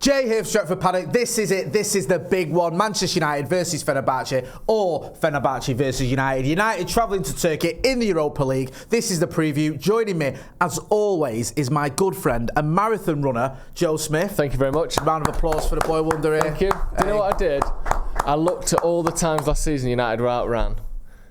Jay here for Stretford, Paddock. This is it. This is the big one. Manchester United versus Fenerbahçe, or Fenerbahçe versus United. United travelling to Turkey in the Europa League. This is the preview. Joining me, as always, is my good friend and marathon runner, Joe Smith. Thank you very much. Round of applause for the boy wonder here. Thank you. Do you know what I did? I looked at all the times last season United were outran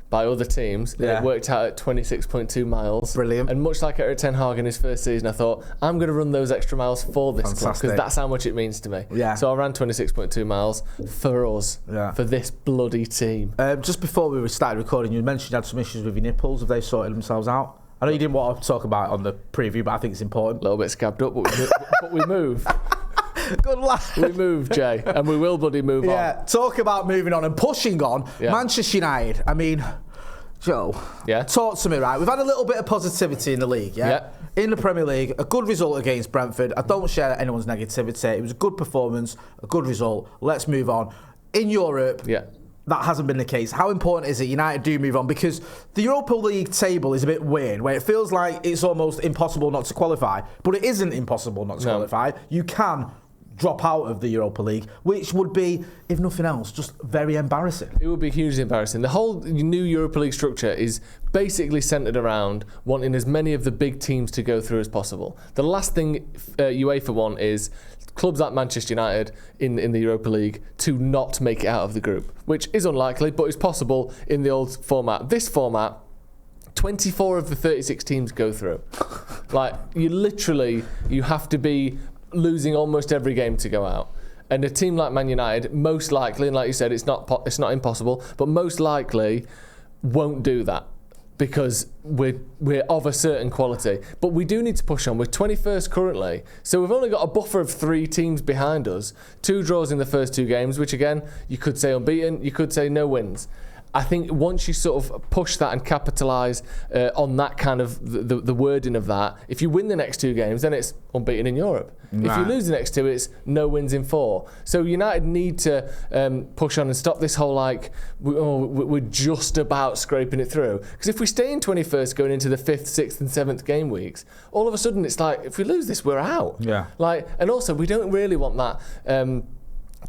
by other teams. Yeah. It worked out at 26.2 miles. Brilliant. And much like Erik Ten Hag in his first season, I thought, I'm going to run those extra miles for this club, because that's how much it means to me. Yeah. So I ran 26.2 miles for us, for this bloody team. Just before we started recording, you mentioned you had some issues with your nipples. Have they sorted themselves out? I know you didn't want to talk about it on the preview, but I think it's important. A little bit scabbed up, but we move. Good lad. We move, Jay, and we will bloody move on. Yeah, talk about moving on and pushing on. Yeah. Manchester United, I mean, Joe, talk to me, right? We've had a little bit of positivity in the league, in the Premier League, a good result against Brentford. I don't share anyone's negativity. It was a good performance, a good result. Let's move on. In Europe, that hasn't been the case. How important is it United do move on? Because the Europa League table is a bit weird, where it feels like it's almost impossible not to qualify, but it isn't impossible not to qualify. You can drop out of the Europa League, which would be, if nothing else, just very embarrassing. It would be hugely embarrassing. The whole new Europa League structure is basically centred around wanting as many of the big teams to go through as possible. The last thing UEFA want is clubs like Manchester United in the Europa League to not make it out of the group, which is unlikely, but is possible in the old format. This format, 24 of the 36 teams go through. Like, you have to be losing almost every game to go out. And a team like Man United, most likely, and like you said, it's not impossible, but most likely won't do that because we're of a certain quality. But we do need to push on. We're 21st currently, so we've only got a buffer of 3 teams behind us. 2 draws in the first 2 games, which again, you could say unbeaten, you could say no wins. I think once you sort of push that and capitalise on that kind of the wording of that, if you win the next 2 games, then it's unbeaten in Europe. Right. If you lose the next 2, it's no wins in 4. So United need to push on and stop this whole we're just about scraping it through. Because if we stay in 21st going into the 5th, 6th and 7th game weeks, all of a sudden it's like, if we lose this, we're out. Yeah. And also we don't really want that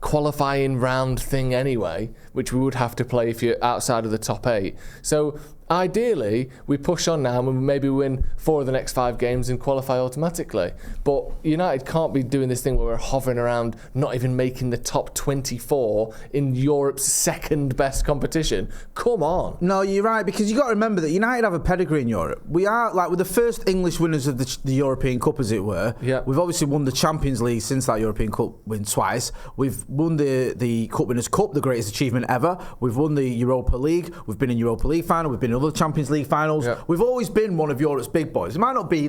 qualifying round thing anyway, which we would have to play if you're outside of the top 8. So ideally, we push on now and maybe win 4 of the next 5 games and qualify automatically. But United can't be doing this thing where we're hovering around, not even making the top 24 in Europe's second best competition. Come on. No, you're right, because you've got to remember that United have a pedigree in Europe. We are, we're the first English winners of the European Cup, as it were. Yeah. We've obviously won the Champions League since that European Cup win twice. We've won the Cup Winners' Cup, the greatest achievement ever. We've won the Europa League. We've been in Europa League final. We've been in other Champions League finals. Yeah. We've always been one of Europe's big boys. It might not be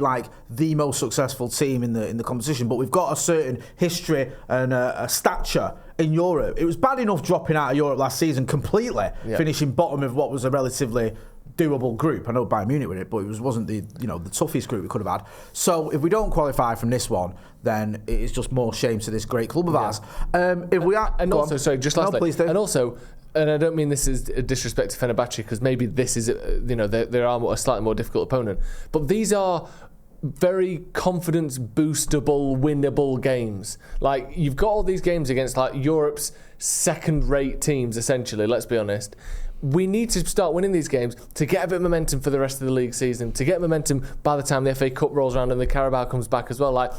the most successful team in the competition, but we've got a certain history and a stature in Europe. It was bad enough dropping out of Europe last season completely, finishing bottom of what was a relatively doable group. I know Bayern Munich with it, but it wasn't the toughest group we could have had. So if we don't qualify from this one, then it is just more shame to this great club of ours. If we are, and also, sorry, just lastly, please do. And also, and I don't mean this is a disrespect to Fenerbahçe, because maybe this is they are a slightly more difficult opponent, but these are very confidence boostable, winnable games. You've got all these games against Europe's second-rate teams, essentially. Let's be honest. We need to start winning these games to get a bit of momentum for the rest of the league season, to get momentum by the time the FA Cup rolls around and the Carabao comes back as well.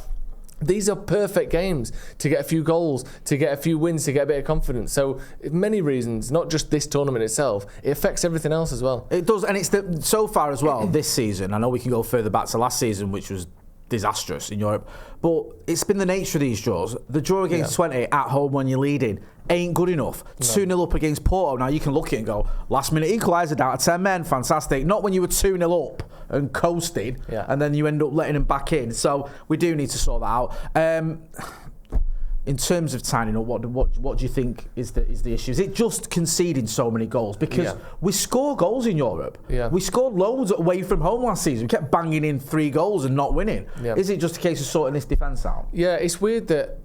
These are perfect games to get a few goals, to get a few wins, to get a bit of confidence. So, many reasons, not just this tournament itself, it affects everything else as well. It does, and it's so far as well this season. I know we can go further back to last season, which was disastrous in Europe, but it's been the nature of these draws. The draw against 20 at home when you're leading ain't good enough. 2-0 up against Porto. Now you can look at it and go, last minute equaliser down to 10 men, fantastic. Not when you were 2-0 up and coasting, and then you end up letting them back in. So we do need to sort that out. In terms of tying up, what do you think is the issue? Is it just conceding so many goals? Because we score goals in Europe. Yeah. We scored loads away from home last season. We kept banging in 3 goals and not winning. Yeah. Is it just a case of sorting this defence out? Yeah, it's weird that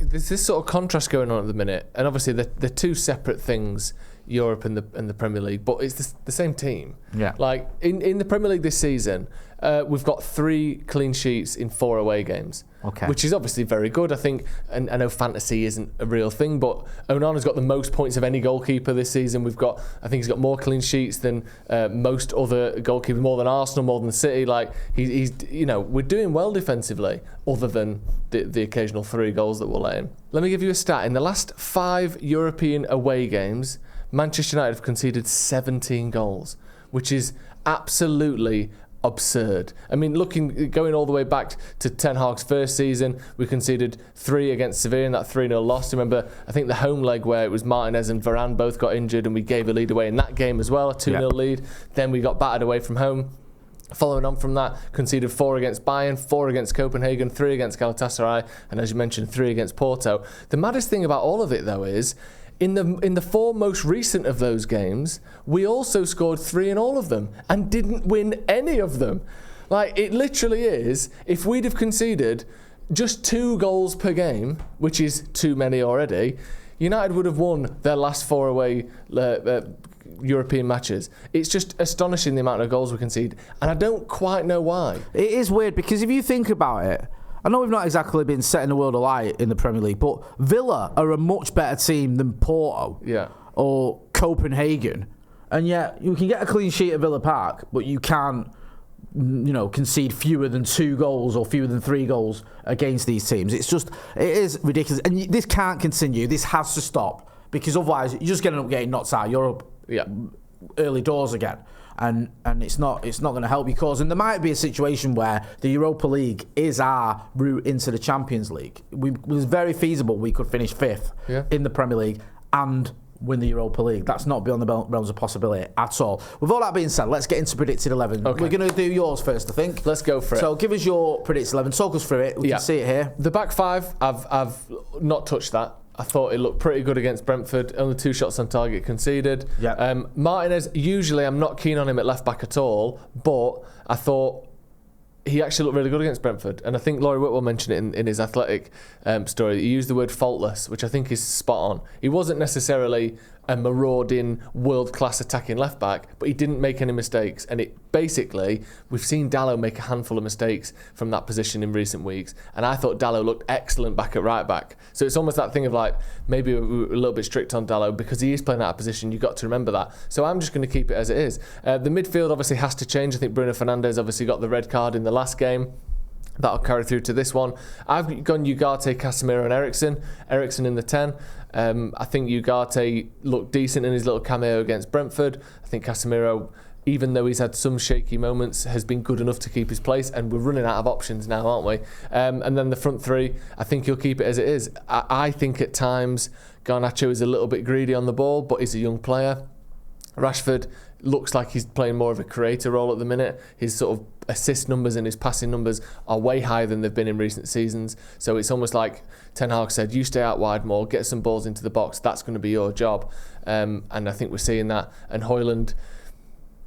there's this sort of contrast going on at the minute, and obviously they're 2 separate things. Europe and the Premier League, but it's the same team. Yeah. Like in the Premier League this season, we've got 3 clean sheets in 4 away games. Okay. Which is obviously very good. I think, and I know fantasy isn't a real thing, but Onana's got the most points of any goalkeeper this season. I think he's got more clean sheets than most other goalkeepers, more than Arsenal, more than City. Like he's we're doing well defensively, other than the occasional 3 goals that we'll let in. Let me give you a stat. In the last 5 European away games, Manchester United have conceded 17 goals, which is absolutely absurd. I mean, going all the way back to Ten Hag's first season, we conceded 3 against Sevilla in that 3-0 loss. Remember, I think the home leg where it was Martinez and Varane both got injured and we gave a lead away in that game as well, a 2-0 lead. Then we got battered away from home. Following on from that, conceded 4 against Bayern, 4 against Copenhagen, 3 against Galatasaray, and as you mentioned, 3 against Porto. The maddest thing about all of it, though, is in the 4 most recent of those games, we also scored 3 in all of them and didn't win any of them. Like, it literally is, if we'd have conceded just 2 goals per game, which is too many already, United would have won their last 4 away European matches. It's just astonishing the amount of goals we concede, and I don't quite know why. It is weird, because if you think about it, I know we've not exactly been setting the world alight in the Premier League, but Villa are a much better team than Porto or Copenhagen. And yet you can get a clean sheet at Villa Park, but you can't, concede fewer than 2 goals or fewer than 3 goals against these teams. It is ridiculous. And this can't continue. This has to stop, because otherwise you're just going to end up getting knocked out of Europe early doors again. And it's not going to help your cause. And there might be a situation where the Europa League is our route into the Champions League. It was very feasible we could finish 5th in the Premier League and win the Europa League. That's not beyond the realms of possibility at all. With all that being said, let's get into Predicted 11. Okay. We're going to do yours first, I think. Let's go for it. So give us your Predicted 11. Talk us through it. We can see it here. The back 5, I've not touched that. I thought it looked pretty good against Brentford. Only 2 shots on target conceded. Martinez, usually I'm not keen on him at left back at all, but I thought he actually looked really good against Brentford. And I think Laurie Whitwell mentioned it in his Athletic story. He used the word faultless, which I think is spot on. He wasn't necessarily a marauding, world-class attacking left-back, but he didn't make any mistakes. And we've seen Dalot make a handful of mistakes from that position in recent weeks. And I thought Dalot looked excellent back at right-back. So it's almost that thing of like, maybe we're a little bit strict on Dalot because he is playing out of position. You've got to remember that. So I'm just going to keep it as it is. The midfield obviously has to change. I think Bruno Fernandes obviously got the red card in the last game. That'll carry through to this one. I've gone Ugarte, Casemiro and Eriksen. Eriksen in the 10. I think Ugarte looked decent in his little cameo against Brentford. I think Casemiro, even though he's had some shaky moments, has been good enough to keep his place, and we're running out of options now, aren't we? And then the front 3, I think he'll keep it as it is. I think at times Garnacho is a little bit greedy on the ball, but he's a young player. Rashford looks like he's playing more of a creator role at the minute. His sort of assist numbers and his passing numbers are way higher than they've been in recent seasons. So it's almost like Ten Hag said, you stay out wide more, get some balls into the box, that's going to be your job. And I think we're seeing that. And Højlund,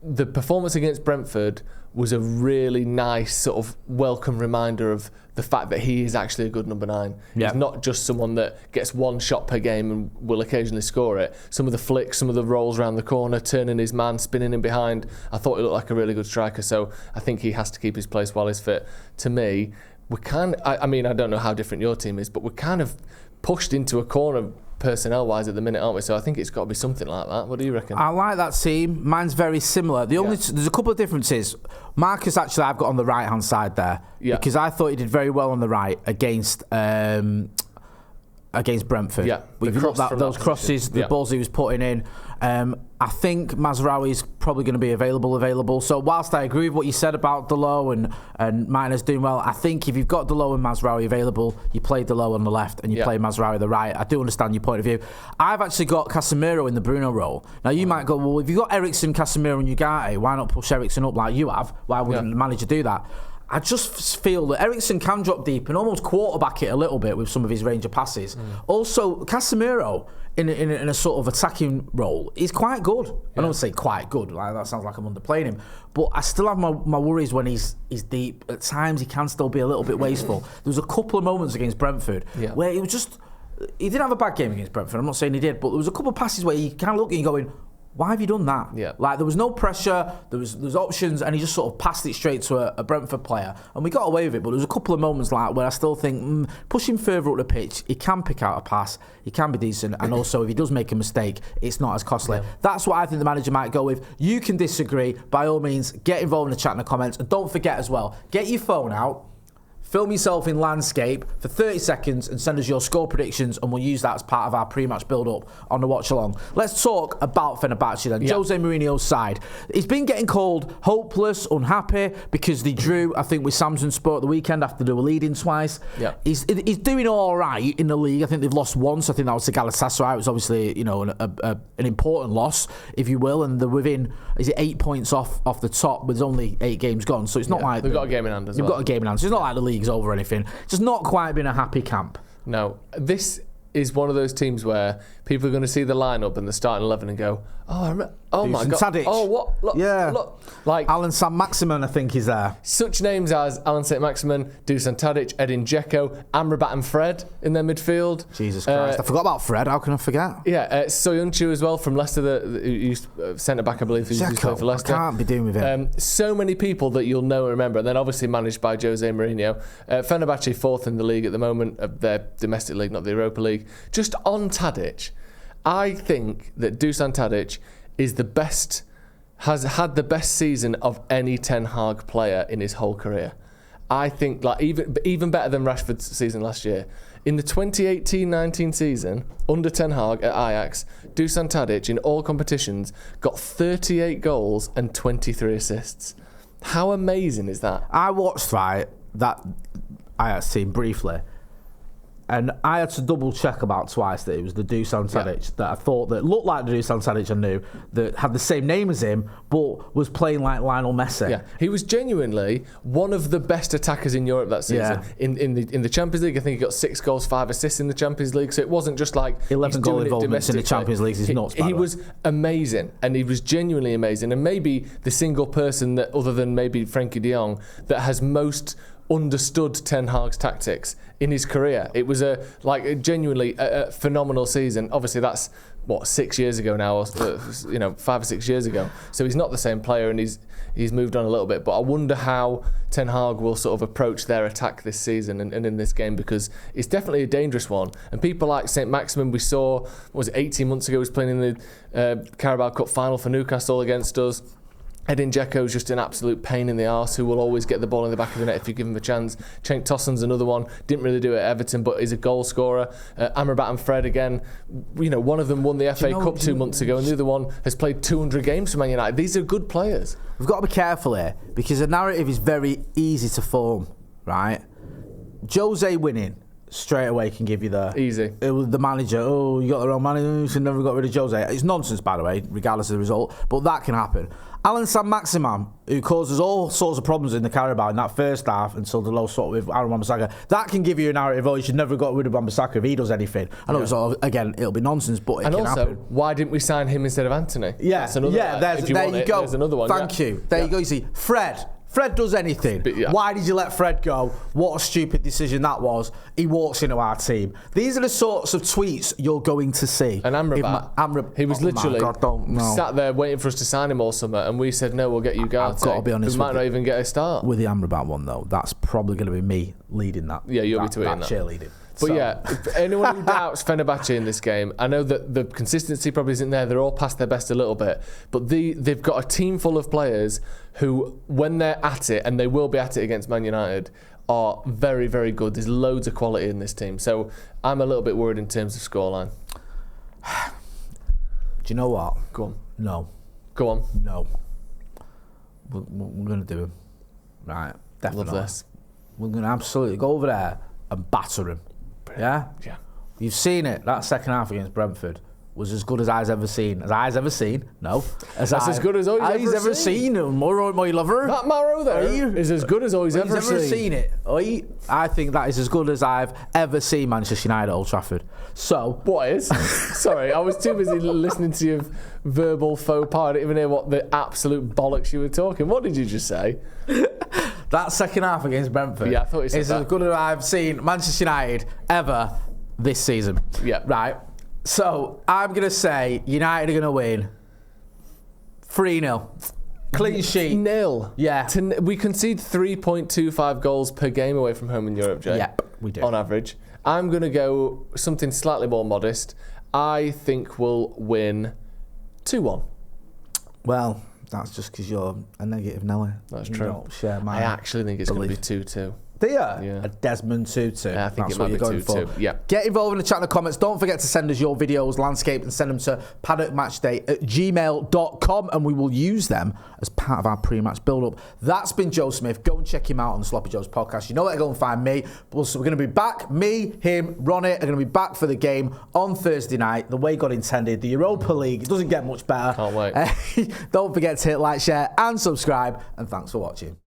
the performance against Brentford was a really nice sort of welcome reminder of the fact that he is actually a good number 9. He's not just someone that gets 1 shot per game and will occasionally score it. Some of the flicks, some of the rolls around the corner, turning his man, spinning him behind, I thought he looked like a really good striker. So I think he has to keep his place while he's fit. To me, I don't know how different your team is, but we're kind of pushed into a corner personnel-wise at the minute, aren't we? So I think it's got to be something like that. What do you reckon? I like that team. Mine's very similar. There's a couple of differences. Marcus, actually, I've got on the right-hand side there because I thought he did very well on the right against Brentford. Yeah, we've looked at those crosses, the balls he was putting in. I think Mazraoui's probably going to be available. So whilst I agree with what you said about Dalot and Martinez doing well, I think if you've got Dalot and Mazraoui available, you play Dalot on the left and you play Mazraoui on the right. I do understand your point of view. I've actually got Casemiro in the Bruno role. Now you might go, well, if you've got Eriksen, Casemiro and Ugarte, why not push Eriksen up like you have? Why wouldn't the manager do that? I just feel that Eriksen can drop deep and almost quarterback it a little bit with some of his range of passes. Also, Casemiro in a sort of attacking role is quite good. I don't say quite good, like that sounds like I'm underplaying him. But I still have my worries when he's deep. At times he can still be a little bit wasteful. There was a couple of moments against Brentford where it was just he didn't have a bad game against Brentford. I'm not saying he did, but there was a couple of passes where you kind of look at you going, why have you done that? Yeah. Like, there was no pressure, there was options, and he just sort of passed it straight to a Brentford player. And we got away with it, but there was a couple of moments like where I still think, push him further up the pitch, he can pick out a pass, he can be decent, and also if he does make a mistake, it's not as costly. Yeah. That's what I think the manager might go with. You can disagree, by all means, get involved in the chat in the comments, and don't forget as well, get your phone out, film yourself in landscape for 30 seconds and send us your score predictions, and we'll use that as part of our pre-match build-up on the watch-along. Let's talk about Fenerbahçe then. Yeah. Jose Mourinho's side. He's been getting called hopeless, unhappy, because they drew, I think, with Samsunspor at the weekend after they were leading twice. Yeah. He's doing all right in the league. I think they've lost once. I think that was to Galatasaray. It was obviously, you know, an important loss, if you will, and they're within, is it 8 points off the top with only 8 games gone, so it's not like... They've got a game in hand as well. They've got a game in hand, so it's not like the league's over or anything. Just not quite been a happy camp. No, this is one of those teams where people are going to see the lineup and the starting 11 and go, oh my God, Tadic. Oh what? Look, yeah, look, like Alan Saint-Maximin, I think is there. Such names as Alan Saint-Maximin, Dusan Tadic, Edin Dzeko, Amrabat and Fred in their midfield. Jesus Christ, I forgot about Fred. How can I forget? Yeah, Soyuncu as well from Leicester, the centre back, I believe, who's used to play for Leicester. I can't be doing with it. So many people that you'll know and remember, and then obviously managed by Jose Mourinho. Fenerbahçe 4th in the league at the moment, of their domestic league, not the Europa League. Just on Tadic, I think that Dusan Tadic is the best, has had the best season of any Ten Hag player in his whole career. I think like even better than Rashford's season last year. In the 2018-19 season, under Ten Hag at Ajax, Dusan Tadic in all competitions got 38 goals and 23 assists. How amazing is that? I watched that Ajax team briefly, and I had to double check about twice that it was the Dusan Tadic that I thought that looked like the Dusan Tadic I knew, that had the same name as him but was playing like Lionel Messi. Yeah, he was genuinely one of the best attackers in Europe that season. Yeah. In the Champions League, I think he got 6 goals, 5 assists in the Champions League. So it wasn't just like 11 goal involvements in the Champions League. He's nuts. He was amazing, and he was genuinely amazing, and maybe the single person that, other than maybe Frenkie de Jong, that has most understood Ten Hag's tactics in his career. It was genuinely a phenomenal season. Obviously, that's 6 years ago now, or 5 or 6 years ago. So he's not the same player, and he's moved on a little bit. But I wonder how Ten Hag will sort of approach their attack this season and in this game, because it's definitely a dangerous one. And people like Saint-Maximin, we saw, 18 months ago, he was playing in the Carabao Cup final for Newcastle against us. Edin Dzeko is just an absolute pain in the arse who will always get the ball in the back of the net if you give him a chance. Cenk Tosun's another one. Didn't really do it at Everton, but is a goal scorer. Amrabat and Fred again. One of them won the FA Cup 2 months ago, and the other one has played 200 games for Man United. These are good players. We've got to be careful here, because the narrative is very easy to form, right? Jose winning straight away can give you the manager, you got the wrong manager, you should never got rid of Jose. It's nonsense, by the way, regardless of the result, but that can happen. Alan Saint-Maximin, who causes all sorts of problems in the Carabao in that first half until the low sort with Aaron Wan-Bissaka, that can give you a narrative, you should never got rid of Wan-Bissaka if he does anything. I know it's all, again, it'll be nonsense, but it can happen. Why didn't we sign him instead of Anthony? Yeah, that's another, there you go. There's another one. Thank you. There you go. You see, Fred does anything. Why did you let Fred go? What a stupid decision that was. He walks into our team. These are the sorts of tweets you're going to see. And Amrabat, he was literally sat there waiting for us to sign him all summer, and we said, no, we'll get you Garte. I've got to be honest, we might not even get a start. With the Amrabat one, though, that's probably going to be me leading that. Yeah, you'll be tweeting that. Cheerleading. But if anyone who doubts Fenerbahçe in this game, I know that the consistency probably isn't there. They're all past their best a little bit. But they've got a team full of players who, when they're at it, and they will be at it against Man United, are very, very good. There's loads of quality in this team. So I'm a little bit worried in terms of scoreline. Do you know what? Go on. No. Go on. No. We're going to do him. Right. Definitely. Love this. We're going to absolutely go over there and batter him. Yeah? Yeah. You've seen it. That second half against Brentford was as good as I've ever seen. As I've ever seen? No. That's as good as I've ever seen. Morrow, my lover. That Morrow there is as good as I've ever seen it. I think that is as good as I've ever seen Manchester United at Old Trafford. So. What is? Sorry, I was too busy listening to your verbal faux pas. I didn't even hear what the absolute bollocks you were talking. What did you just say? That second half against Brentford I thought you said is as good as I've seen Manchester United ever this season. Yeah. Right. So I'm going to say United are going to win 3-0. Clean sheet. Nil. Yeah. We concede 3.25 goals per game away from home in Europe, Jay. Yep, we do. On average. I'm going to go something slightly more modest. I think we'll win 2-1. Well, that's just because you're a negative Nelly. That's true. Share my I actually think it's going to be 2-2. Do you? Yeah. A Desmond 2-2. Yeah, I think That's it might what be you're going 2-2. for. Yeah. Get involved in the chat in the comments. Don't forget to send us your videos, landscape, and send them to paddockmatchday@gmail.com, and we will use them as part of our pre-match build-up. That's been Joe Smith. Go and check him out on the Sloppy Joe's podcast. You know where to go and find me. So we're going to be back. Me, him, Ronnie are going to be back for the game on Thursday night, the way God intended. The Europa League. It doesn't get much better. Can't wait. Don't forget to hit like, share, and subscribe. And thanks for watching.